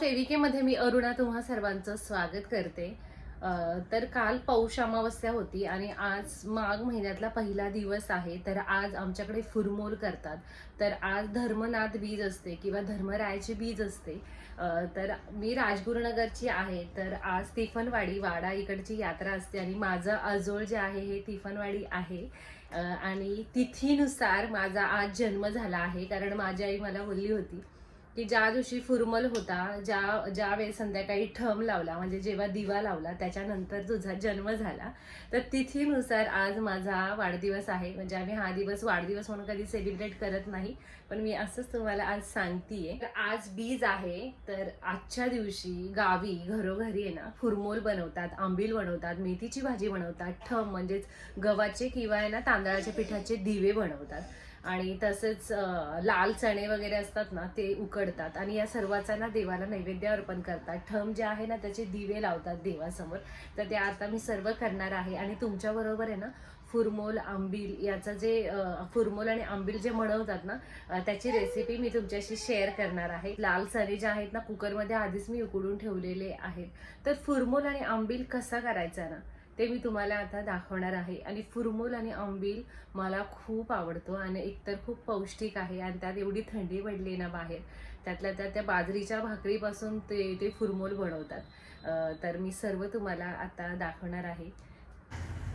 सेविकेमध्ये मी अरुणा तुम्हा सर्वांचं स्वागत करते. तर काल पौष अमावस्या होती आणि आज माघ महिन्यातला पहिला दिवस आहे. तर आज आमच्याकडे फुरमोल करतात. तर आज धर्मनाथ बीज असते किंवा धर्मरायाची बीज असते. तर मी राजगुरुनगरची आहे. तर आज तिफनवाडी वाडा इकडची यात्रा असते आणि माझं आजोळ जे आहे हे तिफनवाडी आहे. आणि तिथीनुसार माझा आज जन्म झाला आहे, कारण माझी आई मला बोलली होती की ज्या दिवशी फुरमल होता, ज्या वेळेस संध्याकाळी ठम लावला म्हणजे जेव्हा दिवा लावला त्याच्यानंतर तुझा जन्म झाला. तर तिथीनुसार आज माझा वाढदिवस आहे. म्हणजे आम्ही हा दिवस वाढदिवस म्हणून कधी सेलिब्रेट करत नाही, पण मी असंच तुम्हाला आज सांगतेय. तर आज बीज आहे. तर आजच्या दिवशी गावी घरोघरी आहे ना फुरमोल बनवतात, आंबील बनवतात, मेथीची भाजी बनवतात, ठम म्हणजेच गव्हाचे किंवा आहे ना तांदळाच्या पिठाचे दिवे बनवतात आणि तसेच लाल चणे वगैरे असतात ना ते उकडतात आणि या सर्वाचा ना देवाला नैवेद्य अर्पण करतात. ठम जे आहे ना त्याचे दिवे लावतात देवासमोर. तर ते आता मी सर्व करणार आहे आणि तुमच्या बरोबर आहे ना फुरमोल आंबील याचं जे फुरमोल आणि आंबील जे बनवतात ना त्याची रेसिपी मी तुमच्याशी शेअर करणार आहे. लाल चणे जे आहेत ना कुकरमध्ये आधीच मी उकडून ठेवलेले आहेत. तर फुरमोल आणि आंबील कसा करायचा ना ते मी तुम्हाला आता दाखवणार आहे. आणि फुरमोल आणि आंबील मला खूप आवडतो आणि एकतर खूप पौष्टिक आहे आणि त्यात एवढी थंडी पडली ना बाहेर, त्यातल्या त्या बाजरीच्या भाकरीपासून ते फुरमोल बनवतात. तर मी सर्व तुम्हाला आता दाखवणार आहे.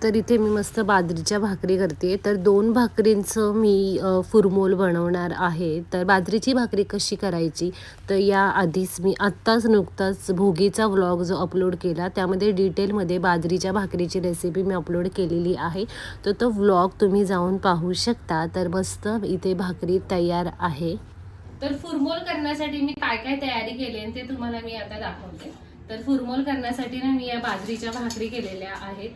तर इथे मी मस्त बाजरीच्या भाकरी करते. तर 2 भाकरींचं मी फुरमोल बनवणार आहे. तर बाजरीची भाकरी कशी करायची, तर या आधीच मी आत्ताच नुकताच भोगीचा व्लॉग जो अपलोड केला त्यामध्ये डिटेलमध्ये बाजरीच्या भाकरीची रेसिपी मी अपलोड केलेली आहे. तर तो व्लॉग तुम्ही जाऊन पाहू शकता. तर मस्त इथे भाकरी तयार आहे. तर फुरमोल करण्यासाठी मी काय काय तयारी केली ते तुम्हाला मी आता दाखवते. तर फुरमोल करण्यासाठी ना मी या बाजरीच्या भाकरी केलेल्या आहेत,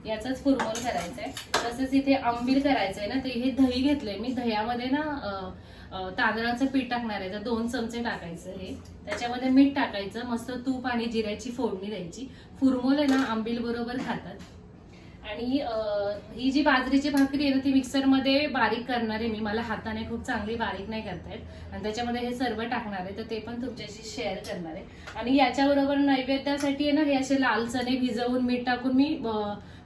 याचाच फुरमोल करायचा आहे. तसंच इथे आंबील करायचं आहे ना, ते हे दही घेतलंय मी. दह्यामध्ये ना तांदळाचं पीठ टाकणार आहे. तर 2 चमचे टाकायचं हे, त्याच्यामध्ये मीठ टाकायचं, मस्त तूप आणि जिऱ्याची फोडणी द्यायची. फुरमोल आहे ना आंबील बरोबर खातात. आणि ही जी बाजरीची भाकरी आहे ना ती मिक्सरमध्ये बारीक करणार आहे मी. मला हाताने खूप चांगली बारीक नाही करता येत आणि त्याच्यामध्ये हे सर्व टाकणार आहे. तर ते पण तुमच्याशी शेअर करणार आहे. आणि याच्याबरोबर नैवेद्यासाठी आहे ना हे असे लाल चणे भिजवून मीठ टाकून मी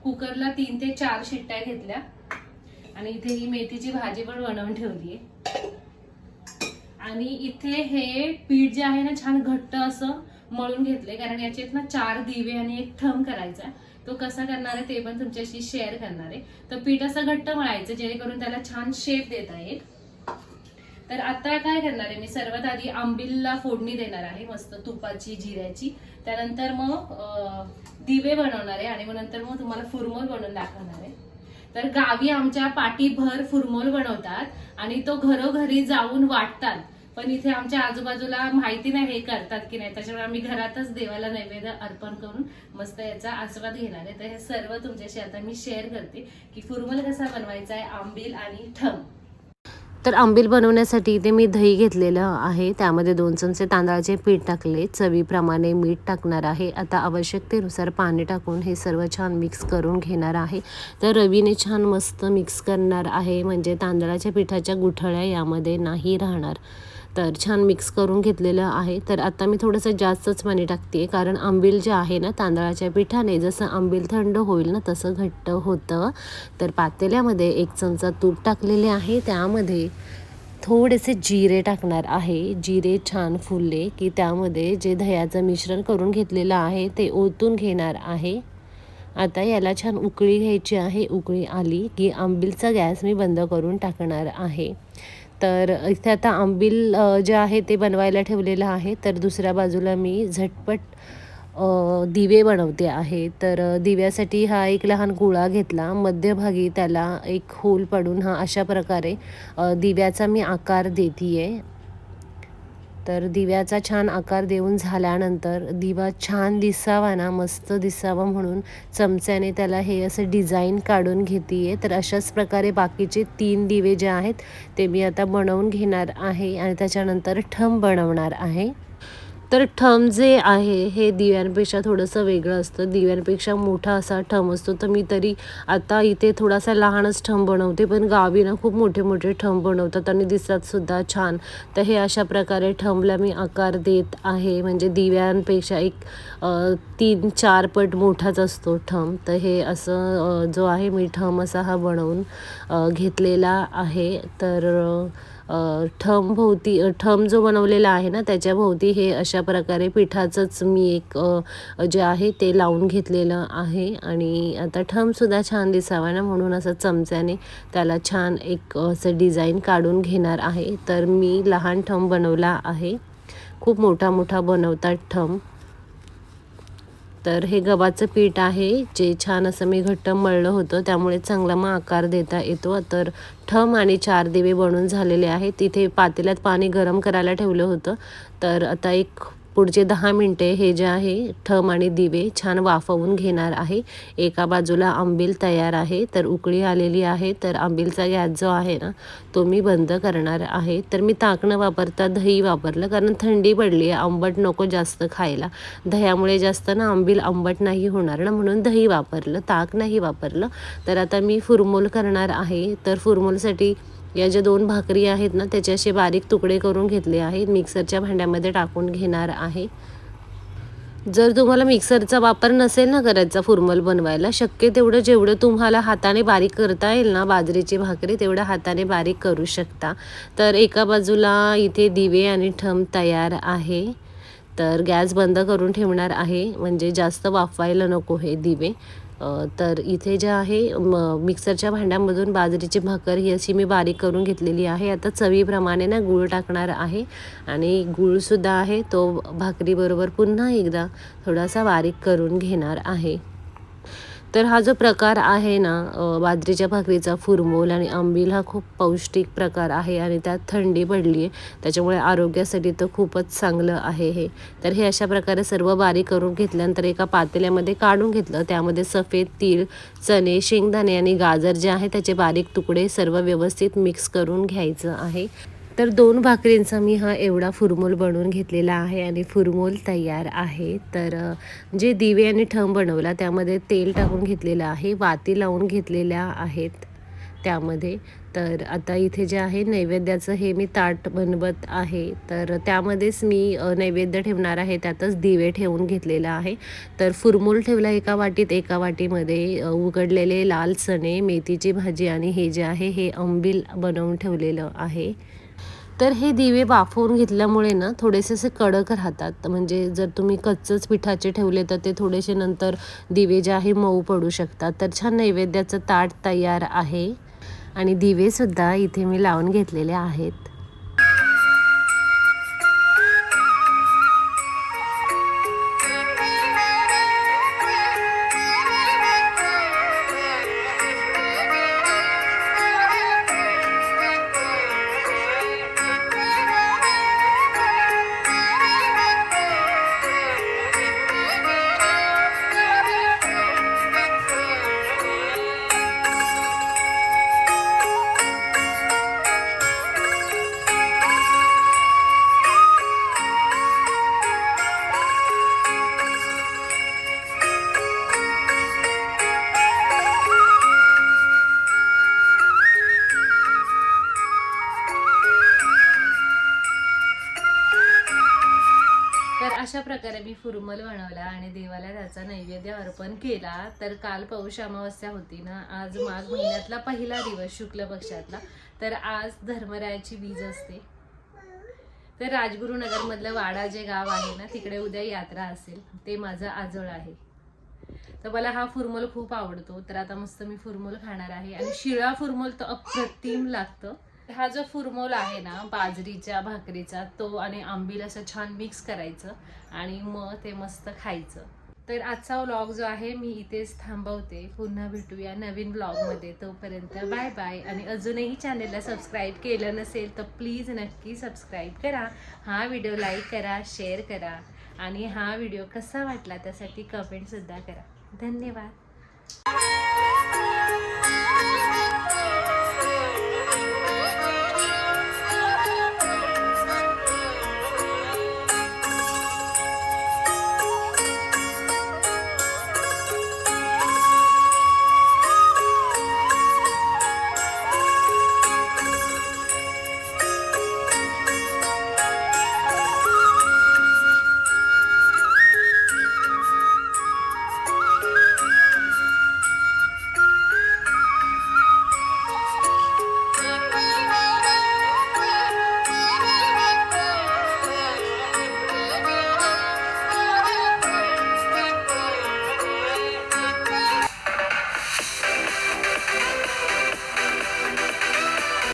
कुकरला 3 ते 4 शिट्ट्या घेतल्या. आणि इथे ही मेथीची भाजी पण बनवून ठेवली आहे. आणि इथे हे पीठ जे आहे ना छान घट्ट असं मळून घेतले, कारण याच्यात ना 4 दिवे आणि एक ठम करायचा. तो कसा करणार आहे ते पण तुमच्याशी शेअर करणार आहे. तर पीठ असं घट्ट मळायचं जेणेकरून त्याला छान शेप देता येईल. तर आता काय करणार आहे मी, सर्वात आधी आंबीलला फोडणी देणार आहे मस्त तुपाची जिऱ्याची. त्यानंतर मग दिवे बनवणार आहे आणि मग नंतर मग तुम्हाला फुरमोल बनवून दाखवणार आहे. तर गावी आमच्या पाटीभर फुरमोल बनवतात आणि तो घरोघरी जाऊन वाटतात. पण इथे आमच्या आजूबाजूला माहिती नाही हे करतात की नाही, त्याच्यामुळे आम्ही घरातच देवाला नैवेद्य अर्पण करून मस्त याचा आस्वाद घेणार आहे. तर हे सर्व तुमच्याशी आता मी शेअर करते की फुरमोल कसा बनवायचा आहे, आंबील आणि ठम. तर आंबील बनवण्यासाठी इथे मी दही घेतलेलं आहे, त्यामध्ये 2 चमचे तांदळाचे पीठ टाकले, चवीप्रमाणे मीठ टाकणार आहे. आता आवश्यकतेनुसार पाणी टाकून हे सर्व छान मिक्स करून घेणार आहे. तर रवीने छान मस्त मिक्स करणार आहे, म्हणजे तांदळाच्या पिठाच्या गुठळ्या यामध्ये नाही राहणार. तर छान मिक्स करून घेतलेलं आहे. तर आता मी थोडंसं जास्तच पाणी टाकते, कारण आंबील जे आहे ना तांदळाच्या पिठाने जसं आंबील थंड होईल ना तसं घट्ट होतं. तर पातेल्यामध्ये 1 चमचा तूप टाकलेले आहे, त्यामध्ये थोडेसे जिरे टाकणार आहे. जिरे छान फुलले की त्यामध्ये जे दह्याचं मिश्रण करून घेतलेलं आहे ते ओतून घेणार आहे. आता याला छान उकळी घ्यायची आहे. उकळी आली की आंबीलचा गॅस मी बंद करून टाकणार आहे. तर इथे आता आंबील जे आहे ते बनवायला ठेवलेलं आहे. तर दुसऱ्या बाजूला मी झटपट दिवे बनवते आहे. तर दिव्यासाठी हा एक लहान गुळा घेतला, मध्यभागी त्याला एक होल पाडून हा अशा प्रकारे दिव्याचा मी आकार देते आहे. तर दिव्याचा छान आकार देऊन झाल्यानंतर दिवा छान दिसावा ना, मस्त दिसावा म्हणून चमच्याने त्याला हे असं डिझाईन काढून घेते आहे. तर अशाच प्रकारे बाकीचे 3 दिवे जे आहेत ते मी आता बनवून घेणार आहे आणि त्याच्यानंतर ठम बनवणार आहे. तर ठम जे आहे हे दिव्यांपेक्षा थोडंसं वेगळं असतं. दिव्यांपेक्षा मोठा असा ठम असतो. तर मी तरी आता इथे थोडासा लहानच ठम बनवते, पण गावी ना खूप मोठे मोठे ठम बनवतात आणि दिसतातसुद्धा छान. तर हे अशा प्रकारे ठमला मी आकार देत आहे. म्हणजे दिव्यांपेक्षा एक 3-4 पट मोठाच असतो ठम. तर हे असं जो आहे मी ठम असा हा बनवून घेतलेला आहे. तर ठम जो बनवलेला आहे ना त्याच्याभोवती हे अशा प्रकारे पिठाचंच मी एक जे आहे ते लावून घेतलेलं आहे. आणि आता ठमसुद्धा छान दिसावा ना म्हणून असं चमच्याने त्याला छान एक असं डिझाईन काढून घेणार आहे. तर मी लहान ठम बनवला आहे, खूप मोठा मोठा बनवतात ठम. तर हे गव्हाचं पीठ आहे जे छान असं मी घट्ट मळलं होतं, त्यामुळे चांगला मग आकार देता येतो. तर ठम आणि 4 दिवे बनून झालेले आहेत. तिथे पातेल्यात पाणी गरम करायला ठेवलं होतं. तर आता एक पुढचे 10 मिनटे हे जे आहे ठम आणि दिवे छान वाफवून घेणार आहे. एका बाजूला आंबील तयार आहे, तर उकळी आलेली आहे. तर आंबीलचा गॅस जो आहे ना तो मी बंद करणार आहे. तर मी ताक न वापरता दही वापरलं, कारण थंडी पडली आहे, आंबट नको जास्त खायला. दह्यामुळे जास्त ना आंबील आंबट नाही होणार ना, म्हणून दही वापरलं, ताक नाही वापरलं. तर आता मी फुरमोल करणार आहे. तर फुरमोलसाठी या ज्या 2 भाकरी आहेत ना त्याचे असे बारीक तुकडे करून घेतले आहेत. मिक्सरच्या भांड्यामध्ये टाकून घेणार आहे. जर तुम्हाला मिक्सरचा वापर नसेल ना करायचा फुरमल बनवायला, शक्य तेवढं जेवढं तुम्हाला हाताने बारीक करता येईल ना बाजरीची भाकरी, तेवढं हाताने बारीक करू शकता. तर एका बाजूला इथे दिवे आणि ठम तयार आहे. तर गॅस बंद करून ठेवणार आहे, म्हणजे जास्त वाफवायला नको हे दिवे. तर इथे जे आहे मिक्सरच्या भांड्यामधून बाजरीची भाकर ही अशी मी बारीक करून घेतलेली आहे. आता चवीप्रमाणे ना गूळ टाकणार आहे आणि गूळसुद्धा आहे तो भाकरीबरोबर पुन्हा एकदा थोडासा बारीक करून घेणार आहे. तर हा जो प्रकार आहे ना बाजरीच्या भाकरीचा फुरमोल आणि आंबील हा खूप पौष्टिक प्रकार आहे आणि त्यात थंडी पडली आहे, त्याच्यामुळे आरोग्यासाठी तर खूपच चांगलं आहे हे. तर हे अशा प्रकारे सर्व बारीक करून घेतल्यानंतर एका पातेल्यामध्ये काढून घेतलं. त्यामध्ये सफेद तीळ, चणे, शेंगदाणे आणि गाजर जे आहे त्याचे बारीक तुकडे सर्व व्यवस्थित मिक्स करून घ्यायचं आहे. तर 2 भाकरींचा मी हा एवढा फुरमोल बनवून घेतलेला आहे आणि फुरमोल तयार आहे. तर जे दिवे आणि ठम बनवला त्यामध्ये तेल टाकून घेतलेलं आहे, वाती लावून घेतलेल्या आहेत त्यामध्ये. तर आता इथे जे आहे नैवेद्याचं हे मी ताट बनवत आहे. तर त्यामध्येच मी नैवेद्य ठेवणार आहे, त्यातच दिवे ठेवून घेतलेलं आहे. तर फुरमोल ठेवला एका वाटीत, एका वाटीमध्ये उकडलेले लाल चणे, मेथीची भाजी आणि हे जे आहे हे आंबील बनवून ठेवलेलं आहे. तर हे दिवे वाफवून घेतल्यामुळे ना थोडेसे असे कडक राहतात. म्हणजे जर तुम्ही कच्चंच पिठाचे ठेवले तर ते थोडेसे नंतर दिवे जे आहे मऊ पडू शकतात. तर छान नैवेद्याचं ताट तयार आहे आणि दिवेसुद्धा इथे मी लावून घेतलेले आहेत. तर अशा प्रकारे मी फुरमल बनवला आणि देवाला त्याचा नैवेद्य अर्पण केला. तर काल पौष अमावस्या होती ना, आज माघ महिन्यातला पहिला दिवस शुक्ल पक्षातला. तर आज धर्मरायाची बीज असते. तर राजगुरुनगर मधलं वाडा जे गाव आहे ना तिकडे उद्या यात्रा असेल, ते माझं आजोळ आहे. तर मला हा फुरमल खूप आवडतो. तर आता मस्त मी फुरमल खाणार आहे आणि शिळा फुरमल तर अप्रतिम लागतं. हा जो फुरमोल आहे ना बाजरीच्या भाकरीचा, तो आणि आंबील असं छान मिक्स करायचं आणि मग ते मस्त खायचं. तर आजचा व्लॉग जो आहे मी इथेच थांबवते. पुन्हा भेटूया नवीन व्लॉगमध्ये. तोपर्यंत बाय बाय. आणि अजूनही चॅनलला सबस्क्राईब केलं नसेल तर प्लीज नक्की सबस्क्राईब करा. हा व्हिडिओ लाईक करा, शेअर करा आणि हा व्हिडिओ कसा वाटला त्यासाठी कमेंटसुद्धा करा. धन्यवाद.